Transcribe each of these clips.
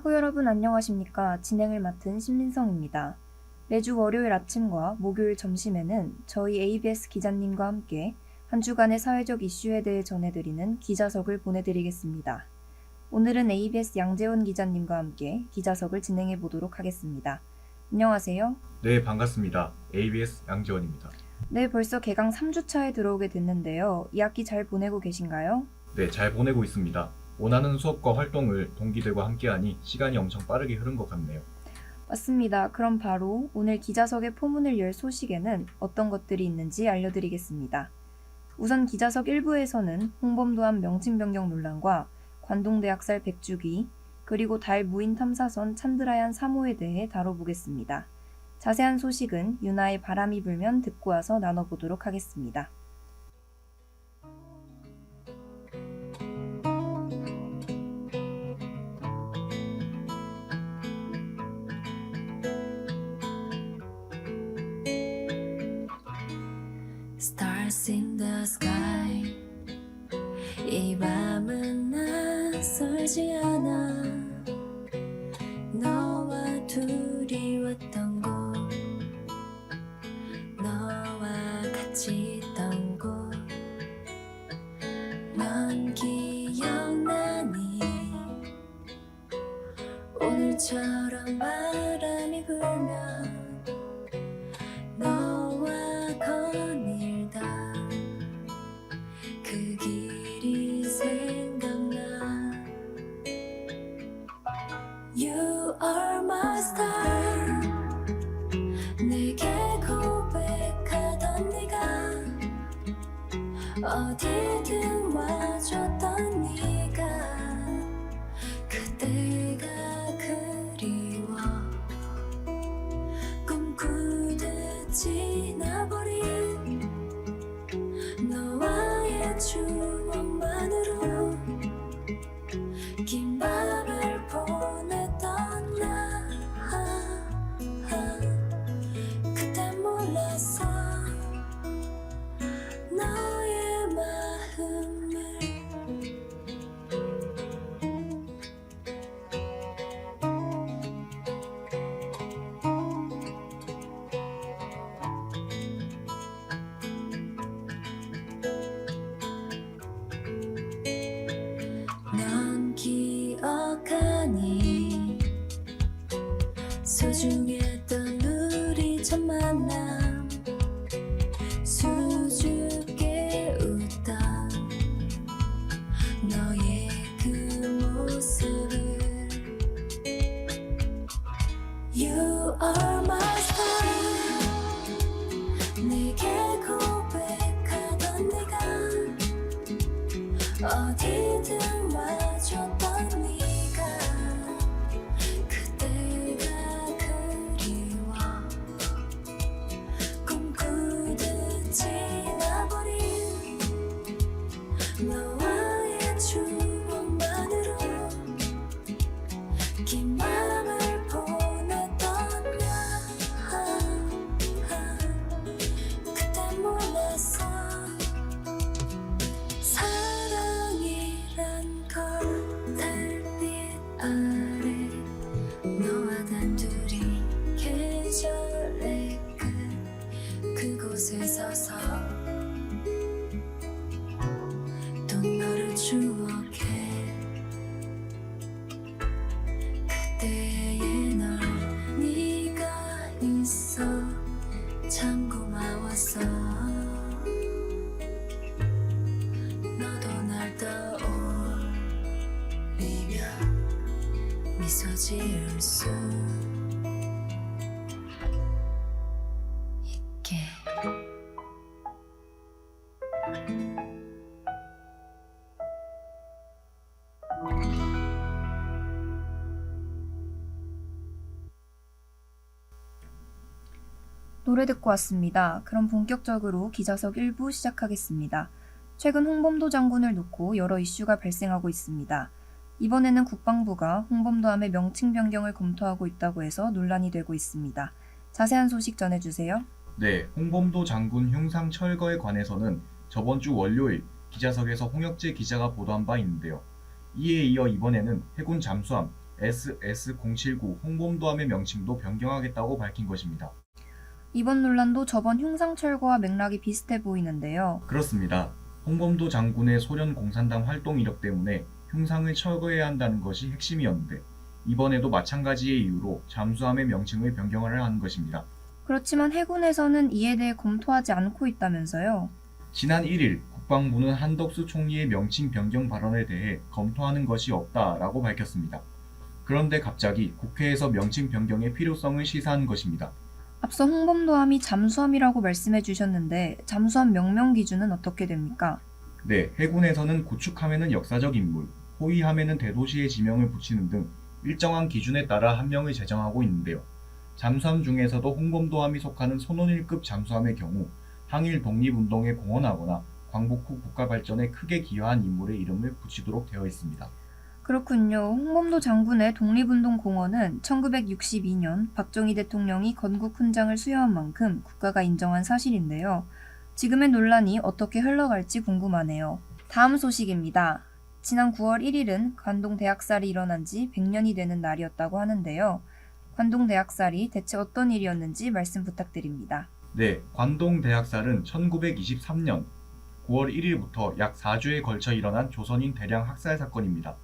사구 여러분 안녕하십니까. 진행을 맡은 신민성입니다. 매주 월요일 아침과 목요일 점심에는 저희 ABS 기자님과 함께 한 주간의 사회적 이슈에 대해 전해드리는 기자석을 보내드리겠습니다. 오늘은 ABS 양재원 기자님과 함께 기자석을 진행해 보도록 하겠습니다. 안녕하세요. 네, 반갑습니다. ABS 양지원입니다. 네, 벌써 개강 3주차에 들어오게 됐는데요. 2학기 잘 보내고 계신가요? 네, 잘 보내고 있습니다. 원하는 수업과 활동을 동기들과 함께하니 시간이 엄청 빠르게 흐른 것 같네요. 맞습니다. 그럼 바로 오늘 기자석의 포문을 열 소식에는 어떤 것들이 있는지 알려드리겠습니다. 우선 기자석 1부에서는 홍범도암 명칭 변경 논란과 관동대학살 100주기, 그리고 달 무인 탐사선 찬드라얀 3호에 대해 다뤄보겠습니다. 자세한 소식은 유나의 바람이 불면 듣고 와서 나눠보도록 하겠습니다. Stars in the sky. 이 밤은 낯설지 않아. 너와 둘이 왔던 곳, 너와 같이 있던 곳, 넌 기억나니? 오늘처럼 바람이 불면 너와 거닐다 그 길이 생각나. You are my star. 내게 고백하던 네가, 어디든 와줬던 네가, 그때가 그리워. 꿈꾸듯 지나버린 너와의 추억만으로 긴 밤을 보냈던 나. 그땐 몰랐어 너의 마음을. 넌 기억하니? 소중했던 우리 첫 만남, 수줍게 웃던 너의 그 모습을. You are my star. 내게 고백하던 네가, 어디든 와줬던 네가, 그때가 그리워. 꿈꾸듯 지나버린 너와의 추억만으로 긴 밤을 보냈던 나. 그땐 몰랐어 사랑이란 걸. 달빛 아래 너와 단둘이 계절의 끝 그곳에 서서 또 너를 추억해. 그때의 널, 네가 있어 참 고마웠어. 너도 날 떠올리며 미소 지을 수 있게. 노래 듣고 왔습니다. 그럼 본격적으로 기자석 1부 시작하겠습니다. 최근 홍범도 장군을 놓고 여러 이슈가 발생하고 있습니다. 이번에는 국방부가 홍범도함의 명칭 변경을 검토하고 있다고 해서 논란이 되고 있습니다. 자세한 소식 전해주세요. 네, 홍범도 장군 흉상 철거에 관해서는 저번 주 월요일 기자석에서 홍혁재 기자가 보도한 바 있는데요. 이에 이어 이번에는 해군 잠수함 SS079 홍범도함의 명칭도 변경하겠다고 밝힌 것입니다. 이번 논란도 저번 흉상철거와 맥락이 비슷해 보이는데요. 그렇습니다. 홍범도 장군의 소련 공산당 활동 이력 때문에 흉상을 철거해야 한다는 것이 핵심이었는데 이번에도 마찬가지의 이유로 잠수함의 명칭을 변경하려 하는 것입니다. 그렇지만 해군에서는 이에 대해 검토하지 않고 있다면서요. 지난 1일 국방부는 한덕수 총리의 명칭 변경 발언에 대해 검토하는 것이 없다라고 밝혔습니다. 그런데 갑자기 국회에서 명칭 변경의 필요성을 시사한 것입니다. 앞서 홍범도함이 잠수함이라고 말씀해 주셨는데 잠수함 명명 기준은 어떻게 됩니까? 네, 해군에서는 구축함에는 역사적 인물, 호위함에는 대도시의 지명을 붙이는 등 일정한 기준에 따라 함명을 제정하고 있는데요. 잠수함 중에서도 홍범도함이 속하는 손원일급 잠수함의 경우 항일 독립운동에 공헌하거나 광복 후 국가 발전에 크게 기여한 인물의 이름을 붙이도록 되어 있습니다. 그렇군요. 홍범도 장군의 독립운동 공헌은 1962년 박정희 대통령이 건국 훈장을 수여한 만큼 국가가 인정한 사실인데요. 지금의 논란이 어떻게 흘러갈지 궁금하네요. 다음 소식입니다. 지난 9월 1일은 관동대학살이 일어난 지 100년이 되는 날이었다고 하는데요. 관동대학살이 대체 어떤 일이었는지 말씀 부탁드립니다. 네, 관동대학살은 1923년 9월 1일부터 약 4주에 걸쳐 일어난 조선인 대량 학살 사건입니다.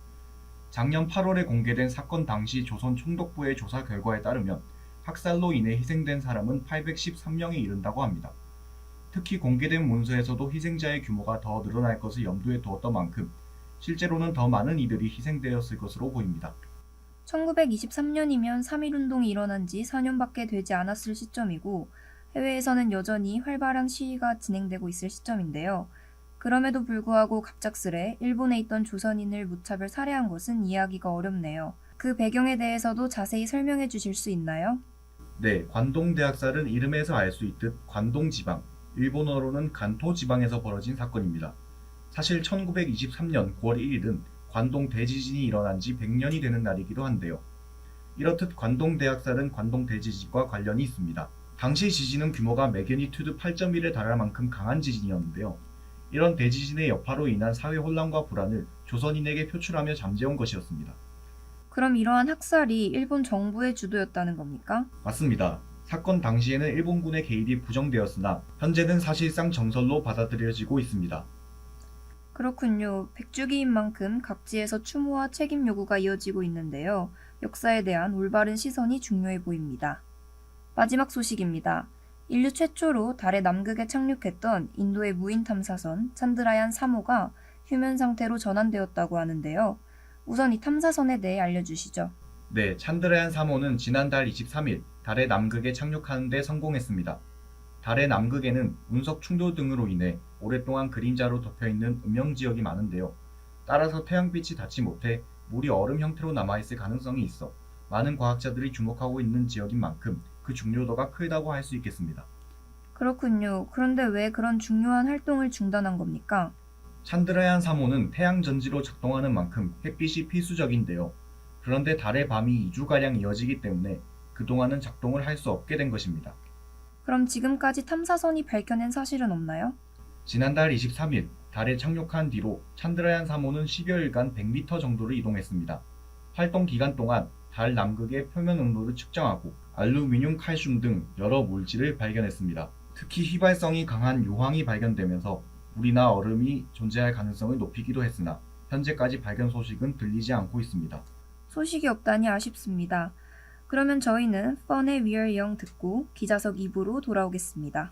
작년 8월에 공개된 사건 당시 조선 총독부의 조사 결과에 따르면 학살로 인해 희생된 사람은 813명에 이른다고 합니다. 특히 공개된 문서에서도 희생자의 규모가 더 늘어날 것을 염두에 두었던 만큼 실제로는 더 많은 이들이 희생되었을 것으로 보입니다. 1923년이면 3.1운동이 일어난 지 4년밖에 되지 않았을 시점이고 해외에서는 여전히 활발한 시위가 진행되고 있을 시점인데요. 그럼에도 불구하고 갑작스레 일본에 있던 조선인을 무차별 살해한 것은 이해하기가 어렵네요. 그 배경에 대해서도 자세히 설명해 주실 수 있나요? 네, 관동대학살은 이름에서 알 수 있듯 관동지방, 일본어로는 간토지방에서 벌어진 사건입니다. 사실 1923년 9월 1일은 관동 대지진이 일어난 지 100년이 되는 날이기도 한데요. 이렇듯 관동대학살은 관동 대지진과 관련이 있습니다. 당시 지진은 규모가 매그니튜드 8.1에 달할 만큼 강한 지진이었는데요. 이런 대지진의 여파로 인한 사회 혼란과 불안을 조선인에게 표출하며 잠재운 것이었습니다. 그럼 이러한 학살이 일본 정부의 주도였다는 겁니까? 맞습니다. 사건 당시에는 일본군의 개입이 부정되었으나 현재는 사실상 정설로 받아들여지고 있습니다. 그렇군요. 백주기인 만큼 각지에서 추모와 책임 요구가 이어지고 있는데요. 역사에 대한 올바른 시선이 중요해 보입니다. 마지막 소식입니다. 인류 최초로 달의 남극에 착륙했던 인도의 무인 탐사선 찬드라얀 3호가 휴면 상태로 전환되었다고 하는데요. 우선 이 탐사선에 대해 알려주시죠. 네, 찬드라얀 3호는 지난달 23일 달의 남극에 착륙하는 데 성공했습니다. 달의 남극에는 운석 충돌 등으로 인해 오랫동안 그림자로 덮여있는 음영지역이 많은데요. 따라서 태양빛이 닿지 못해 물이 얼음 형태로 남아있을 가능성이 있어 많은 과학자들이 주목하고 있는 지역인 만큼 그 중요도가 크다고 할 수 있겠습니다. 그렇군요. 그런데 왜 그런 중요한 활동을 중단한 겁니까? 찬드라얀 3호는 태양 전지로 작동하는 만큼 햇빛이 필수적인데요. 그런데 달의 밤이 2주가량 이어지기 때문에 그동안은 작동을 할 수 없게 된 것입니다. 그럼 지금까지 탐사선이 밝혀낸 사실은 없나요? 지난달 23일 달에 착륙한 뒤로 찬드라얀 3호는 10여일간 100m 정도를 이동했습니다. 활동 기간 동안 달 남극의 표면 온도를 측정하고 알루미늄, 칼슘 등 여러 물질을 발견했습니다. 특히 휘발성이 강한 유황이 발견되면서 물이나 얼음이 존재할 가능성을 높이기도 했으나 현재까지 발견 소식은 들리지 않고 있습니다. 소식이 없다니 아쉽습니다. 그러면 저희는 펀의 We Are Young 듣고 기자석 2부로 돌아오겠습니다.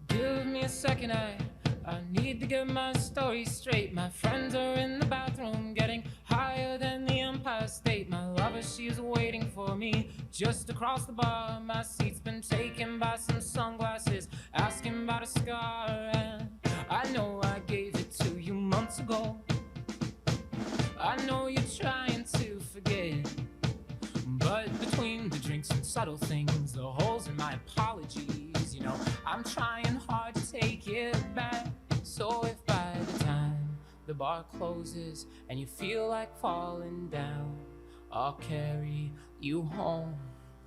Give me a second, I need to get my story straight. My friends are in the bathroom getting higher than the Empire State. My lover, she's waiting for me just across the bar. My seat's been taken by some sunglasses asking about a scar. And I know I gave it to you months ago. I know you're trying to forget, but between the drinks and subtle things, the holes in my apologies, you know, I'm trying hard to take it back. So if by the time the bar closes and you feel like falling down, I'll carry you home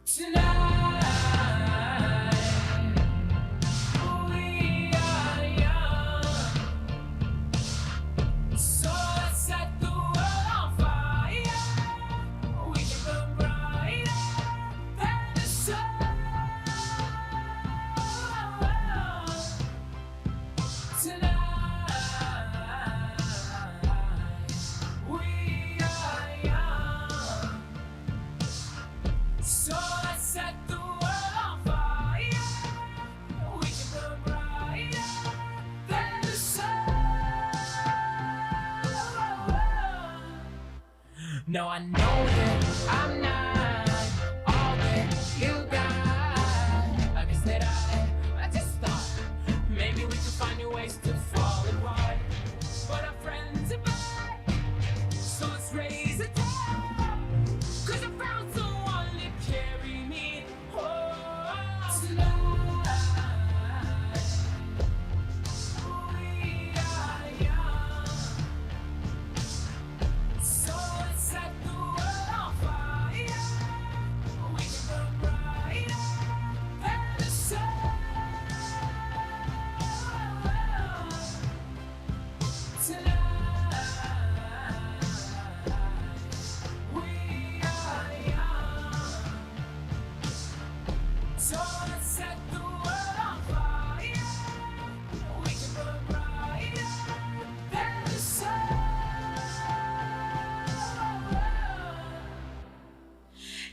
tonight. We are young. No, I know that I'm not all that you got. I guess that I just thought maybe we could find new ways to fall apart. But our friends are back, so let's raise a toast. 'Cause I found someone to carry me home tonight. We are young, so let's set the world on fire. We can burn brighter than the sun. Tonight, we are young, so let's set the world on fire. We can burn brighter than the sun.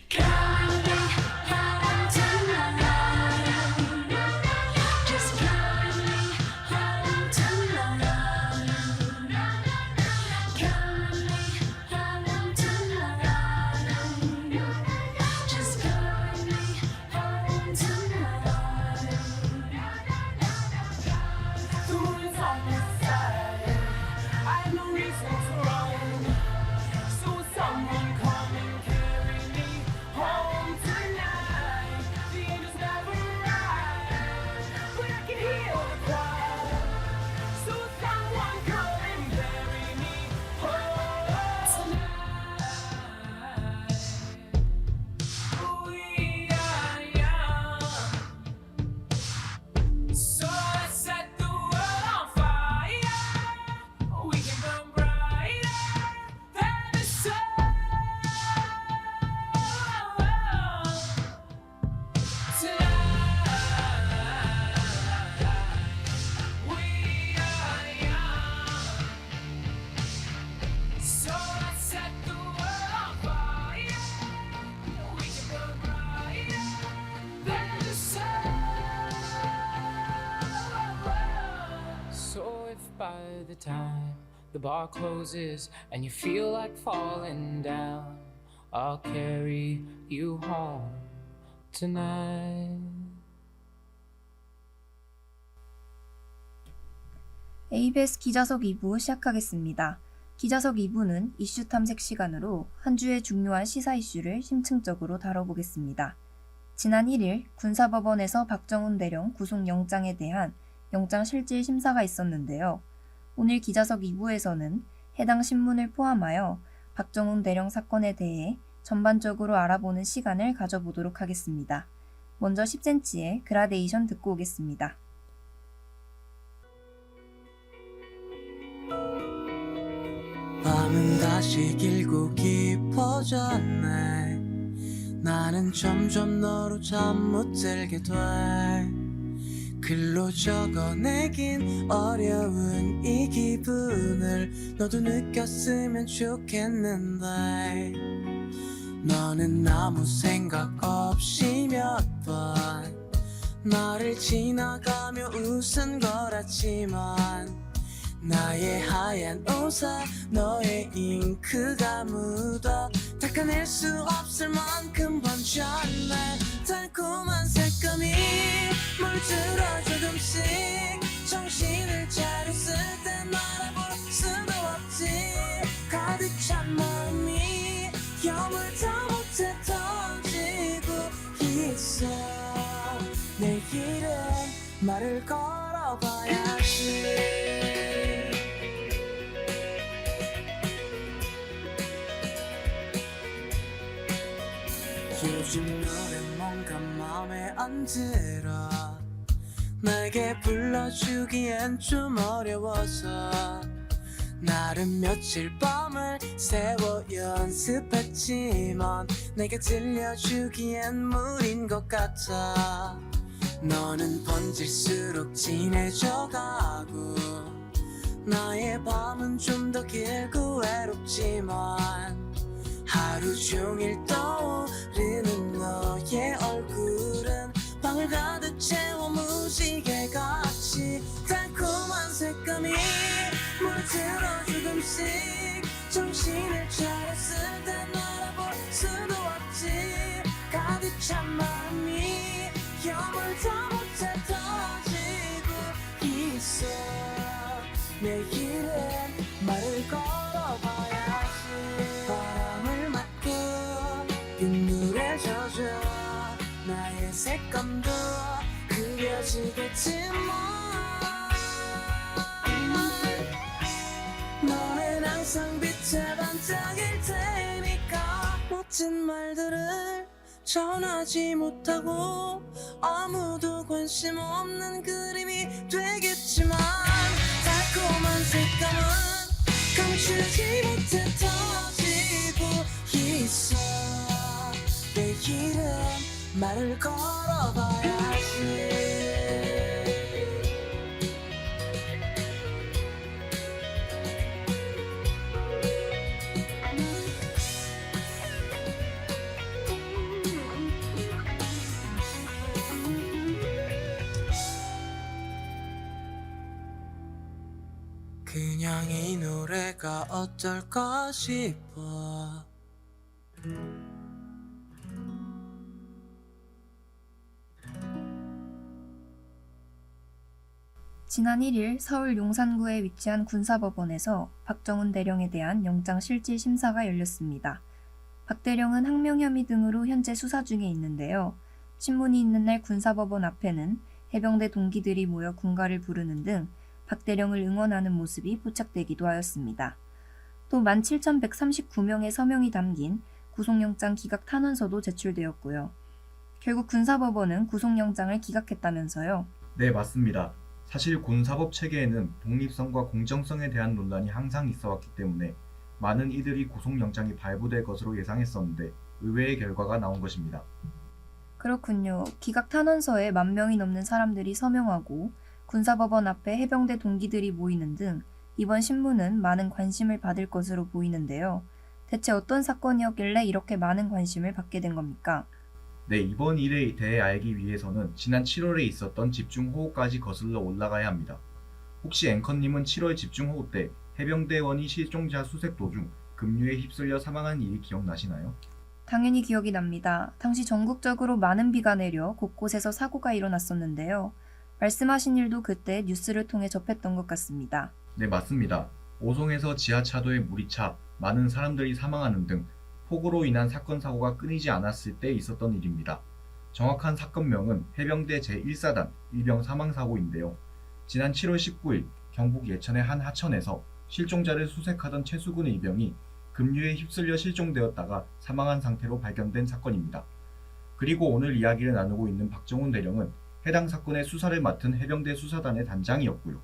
Carry me home tonight. Just carry me home tonight. Carry me home tonight. Just carry me home tonight. The moon is on my side. I have no reason to run. So will someone come and carry me home tonight? The angels never arrive, but I can hear the choir. So will someone come and carry me home tonight? We are young, so let's set the world on fire. We can burn brighter than the sun. Tonight, we are young, so let's set the world on fire. We can burn brighter than the sun. So if by the time the bar closes and you feel like falling down, I'll carry you home tonight. ABS 기자석 2부 시작하겠습니다. 기자석 2부는 이슈 탐색 시간으로 한 주의 중요한 시사 이슈를 심층적으로 다뤄보겠습니다. 지난 1일 군사법원에서 박정훈 대령 구속영장에 대한 영장 실질 심사가 있었는데요. 오늘 기자석 2부에서는 해당 신문을 포함하여 박정훈 대령 사건에 대해 전반적으로 알아보는 시간을 가져보도록 하겠습니다. 먼저 10cm의 그라데이션 듣고 오겠습니다. 밤은 다시 길고 깊어졌네. 나는 점점 너로 잠 못 들게 돼. 글로 적어내긴 어려운 이 기분을 너도 느꼈으면 좋겠는데. 너는 아무 생각 없이 몇 번 나를 지나가며 웃은 거랐지만 나의 하얀 옷에 너의 잉크가 묻어 닦아낼 수 없을 만큼 번졌네. 달콤한 색감이 물들어 조금씩 정신을 차렸을 때 말아볼 수도 없지. 가득 찬 마음이 여물다 못해 터지고 있어. 내일은 말을 걸어봐야지. 요즘 노래 뭔가 맘에 안 들어. 내게 불러주기엔 좀 어려워서 나름 며칠 밤을 새워 연습했지만 내게 들려주기엔 무리인 것 같아. 너는 번질수록 진해져가고 나의 밤은 좀 더 길고 외롭지만 하루 종일 떠오르는 너의 얼굴은 방을 가득 채워 무지개같이. 달콤한 색감이 물들어 조금씩 정신을 차렸을 때 찬 마음이 여물다 못해 터지고 있어. 내일은 말을 걸어봐야지. 바람을 맞고 빗물에 젖어 나의 색감도 그려지겠지 뭐. 너는 항상 빛의 반짝일 테니까 멋진 말들을 전하지 못하고 아무도 관심 없는 그림이 되겠지만 달콤한 색감은 감추지 못해 터지고 있어. 내일은 말을 걸어봐야지. 그냥 이 노래가 어떨까 싶어. 지난 1일 서울 용산구에 위치한 군사법원에서 박정훈 대령에 대한 영장실질심사가 열렸습니다. 박 대령은 항명 혐의 등으로 현재 수사 중에 있는데요. 신문이 있는 날 군사법원 앞에는 해병대 동기들이 모여 군가를 부르는 등 박 대령을 응원하는 모습이 포착되기도 하였습니다. 또 17,139명의 서명이 담긴 구속영장 기각 탄원서도 제출되었고요. 결국 군사법원은 구속영장을 기각했다면서요. 네, 맞습니다. 사실 군사법 체계에는 독립성과 공정성에 대한 논란이 항상 있어 왔기 때문에 많은 이들이 구속영장이 발부될 것으로 예상했었는데 의외의 결과가 나온 것입니다. 그렇군요. 기각 탄원서에 10,000명이 넘는 사람들이 서명하고 군사법원 앞에 해병대 동기들이 모이는 등 이번 신문은 많은 관심을 받을 것으로 보이는데요. 대체 어떤 사건이었길래 이렇게 많은 관심을 받게 된 겁니까? 네, 이번 일에 대해 알기 위해서는 지난 7월에 있었던 집중호우까지 거슬러 올라가야 합니다. 혹시 앵커님은 7월 집중호우 때 해병대원이 실종자 수색 도중 급류에 휩쓸려 사망한 일이 기억나시나요? 당연히 기억이 납니다. 당시 전국적으로 많은 비가 내려 곳곳에서 사고가 일어났었는데요. 말씀하신 일도 그때 뉴스를 통해 접했던 것 같습니다. 네, 맞습니다. 오송에서 지하차도에 물이 차 많은 사람들이 사망하는 등 폭우로 인한 사건 사고가 끊이지 않았을 때 있었던 일입니다. 정확한 사건명은 해병대 제1사단 일병 사망사고인데요. 지난 7월 19일 경북 예천의 한 하천에서 실종자를 수색하던 최수근 일병이 급류에 휩쓸려 실종되었다가 사망한 상태로 발견된 사건입니다. 그리고 오늘 이야기를 나누고 있는 박정훈 대령은 해당 사건의 수사를 맡은 해병대 수사단의 단장이었고요.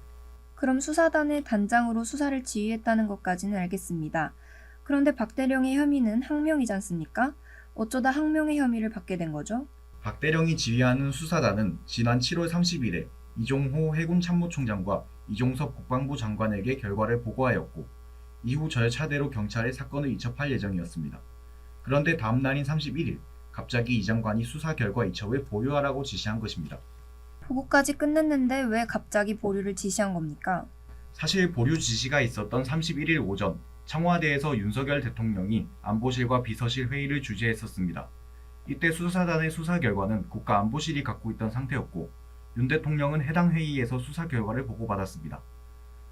그럼 수사단의 단장으로 수사를 지휘했다는 것까지는 알겠습니다. 그런데 박 대령의 혐의는 항명이지 않습니까? 어쩌다 항명의 혐의를 받게 된 거죠? 박 대령이 지휘하는 수사단은 지난 7월 30일에 이종호 해군 참모총장과 이종섭 국방부 장관에게 결과를 보고하였고 이후 절차대로 경찰에 사건을 이첩할 예정이었습니다. 그런데 다음 날인 31일 갑자기 이 장관이 수사 결과 이첩을 보류하라고 지시한 것입니다. 보고까지 끝냈는데 왜 갑자기 보류를 지시한 겁니까? 사실 보류 지시가 있었던 31일 오전 청와대에서 윤석열 대통령이 안보실과 비서실 회의를 주재했었습니다. 이때 수사단의 수사 결과는 국가안보실이 갖고 있던 상태였고 윤 대통령은 해당 회의에서 수사 결과를 보고받았습니다.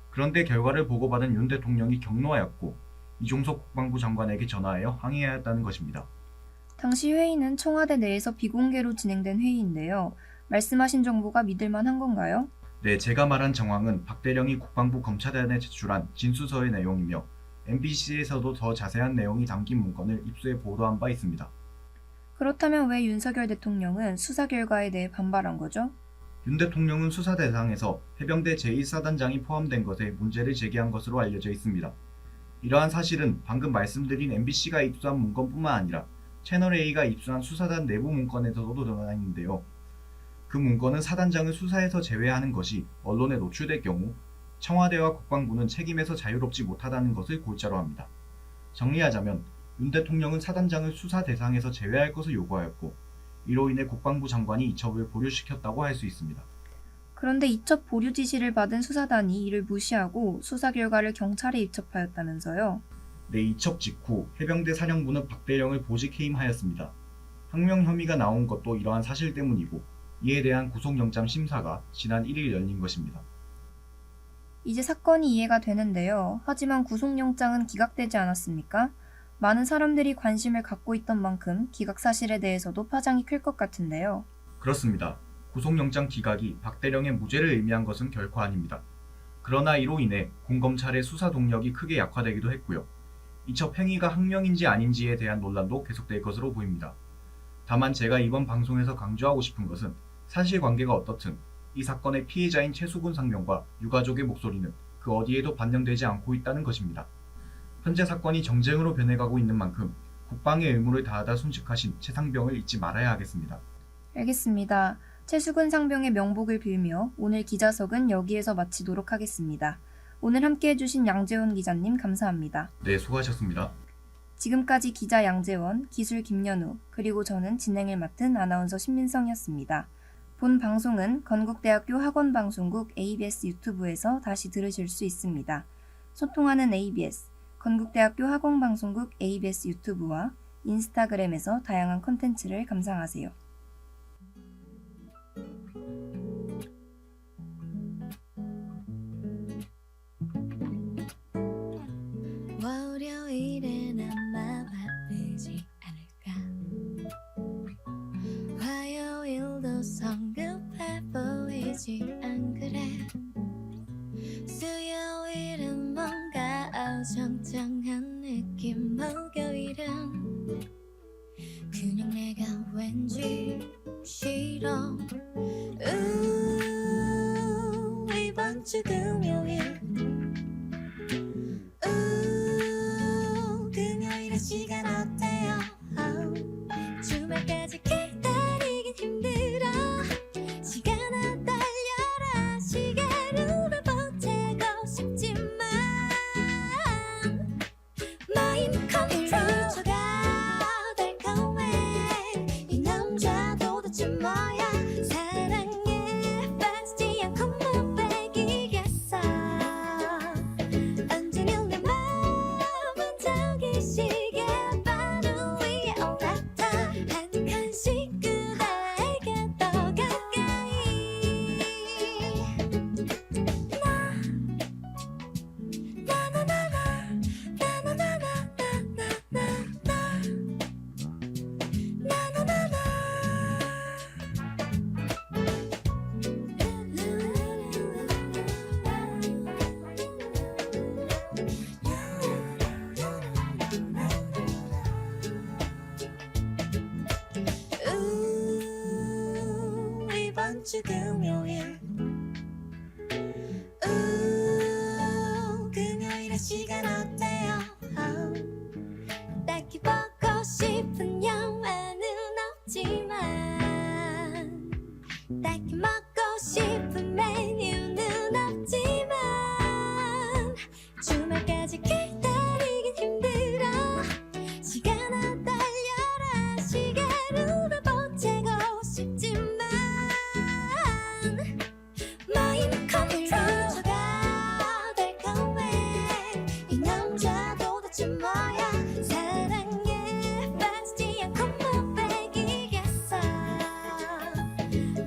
그런데 결과를 보고받은 윤 대통령이 격노하였고 이종석 국방부 장관에게 전화하여 항의하였다는 것입니다. 당시 회의는 청와대 내에서 비공개로 진행된 회의인데요. 말씀하신 정보가 믿을만한 건가요? 네, 제가 말한 정황은 박 대령이 국방부 검찰단에 제출한 진수서의 내용이며 MBC에서도 더 자세한 내용이 담긴 문건을 입수해 보도한 바 있습니다. 그렇다면 왜 윤석열 대통령은 수사 결과에 대해 반발한 거죠? 윤 대통령은 수사 대상에서 해병대 제1사단장이 포함된 것에 문제를 제기한 것으로 알려져 있습니다. 이러한 사실은 방금 말씀드린 MBC가 입수한 문건뿐만 아니라 채널A가 입수한 수사단 내부 문건에서도 드러나 있는데요. 그 문건은 사단장을 수사에서 제외하는 것이 언론에 노출될 경우 청와대와 국방부는 책임에서 자유롭지 못하다는 것을 골자로 합니다. 정리하자면 윤 대통령은 사단장을 수사 대상에서 제외할 것을 요구하였고 이로 인해 국방부 장관이 이첩을 보류시켰다고 할 수 있습니다. 그런데 이첩 보류 지시를 받은 수사단이 이를 무시하고 수사 결과를 경찰에 입첩하였다면서요? 네, 이첩 직후 해병대 사령부는 박 대령을 보직 해임하였습니다. 항명 혐의가 나온 것도 이러한 사실 때문이고 이에 대한 구속영장 심사가 지난 1일 열린 것입니다. 이제 사건이 이해가 되는데요. 하지만 구속영장은 기각되지 않았습니까? 많은 사람들이 관심을 갖고 있던 만큼 기각 사실에 대해서도 파장이 클 것 같은데요. 그렇습니다. 구속영장 기각이 박대령의 무죄를 의미한 것은 결코 아닙니다. 그러나 이로 인해 공검찰의 수사 동력이 크게 약화되기도 했고요. 이첩 행위가 항명인지 아닌지에 대한 논란도 계속될 것으로 보입니다. 다만 제가 이번 방송에서 강조하고 싶은 것은 사실관계가 어떻든 이 사건의 피해자인 최수근 상병과 유가족의 목소리는 그 어디에도 반영되지 않고 있다는 것입니다. 현재 사건이 정쟁으로 변해가고 있는 만큼 국방의 의무를 다하다 순직하신 최 상병을 잊지 말아야 하겠습니다. 알겠습니다. 최수근 상병의 명복을 빌며 오늘 기자석은 여기에서 마치도록 하겠습니다. 오늘 함께해 주신 양재원 기자님 감사합니다. 네, 수고하셨습니다. 지금까지 기자 양재원, 기술 김연우, 그리고 저는 진행을 맡은 아나운서 신민성이었습니다. 본 방송은 건국대학교 학원방송국 ABS 유튜브에서 다시 들으실 수 있습니다. 소통하는 ABS, 건국대학교 학원방송국 ABS 유튜브와 인스타그램에서 다양한 콘텐츠를 감상하세요. 월요일엔 아마 바쁘지 않을까. 화요일도 성급해 보이지 안 그래. 수요일은 뭔가 어정쩡한 느낌. 목요일은 그냥 내가 왠지 싫어. 이번 주 금요일 금요일의 시간 어때요? 주말까지 기다리긴 힘들어. 시간아 달려라. 시계를 보채고 싶지만 마인드 컨트롤가 달콤해. 이 남자 도대체 뭐야. 사랑에 빠지지 않고 못 빼기겠어. 언제는 내 마음은 저기 시계 바로 위에 올랐다. 한 칸씩 그대에게 더 가까이. 이번 주 금요일 금요일의 시간 어때요? 딱히 보고 싶은 영화는 없지만 딱히 먹고 싶은 메뉴는 없지만 주말까지 기다리긴 힘들어. 시간아 달려라. 시계를 보채고 싶지만 마인드 컨트롤가 달콤해. 이 남자 도대체 뭐야. 사랑에 빠지지 않고 못 빼기겠어.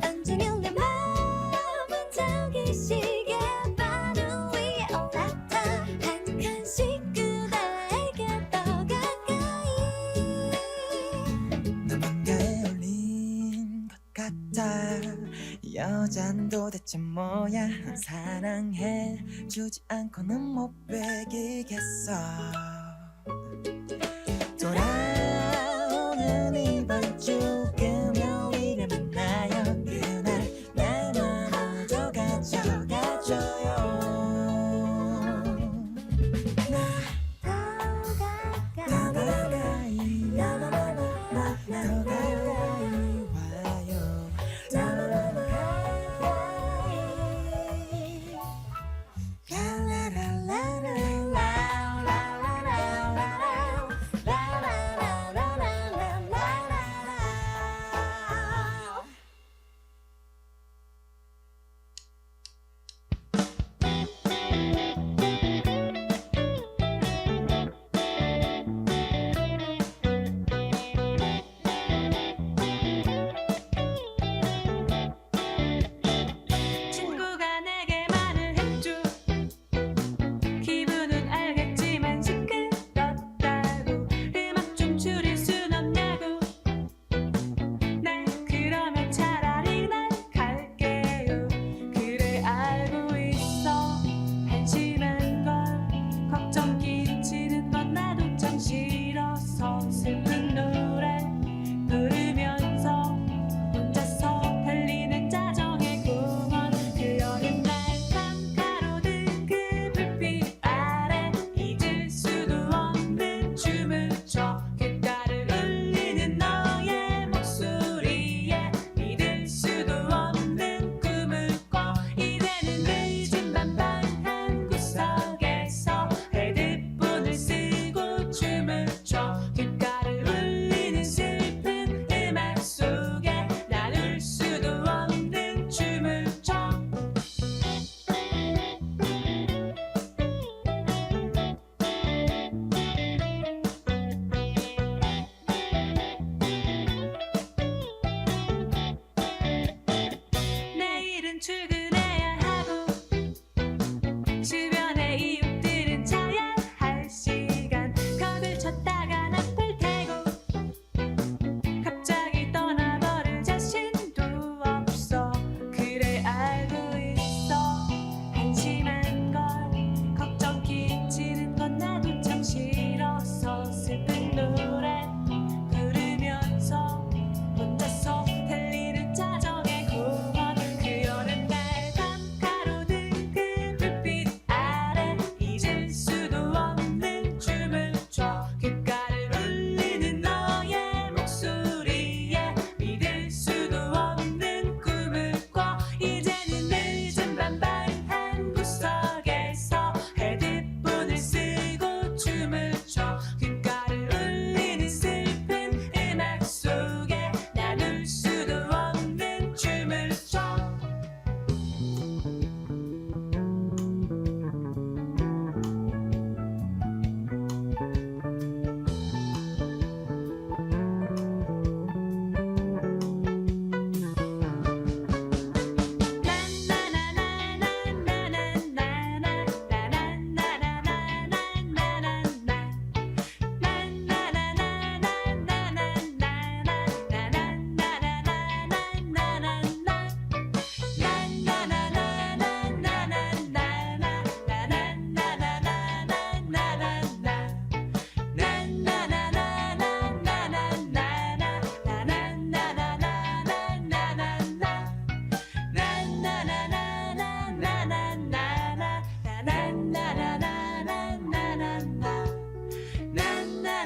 언제는 내 마음은 저기 시계 바로 위에 올랐다. 한 칸씩 그대에게 더 가까이. 나 뭔가에 올린 것 같아. 이 여잔 도대체 뭐야. 난 사랑해 주지 않고는 못 베기겠어. 돌아오는 이번 주 금요일에 만나요. 그날 내 맘도 가져가줘요. 더 가까이 더 가까이 와요. 라라라라라라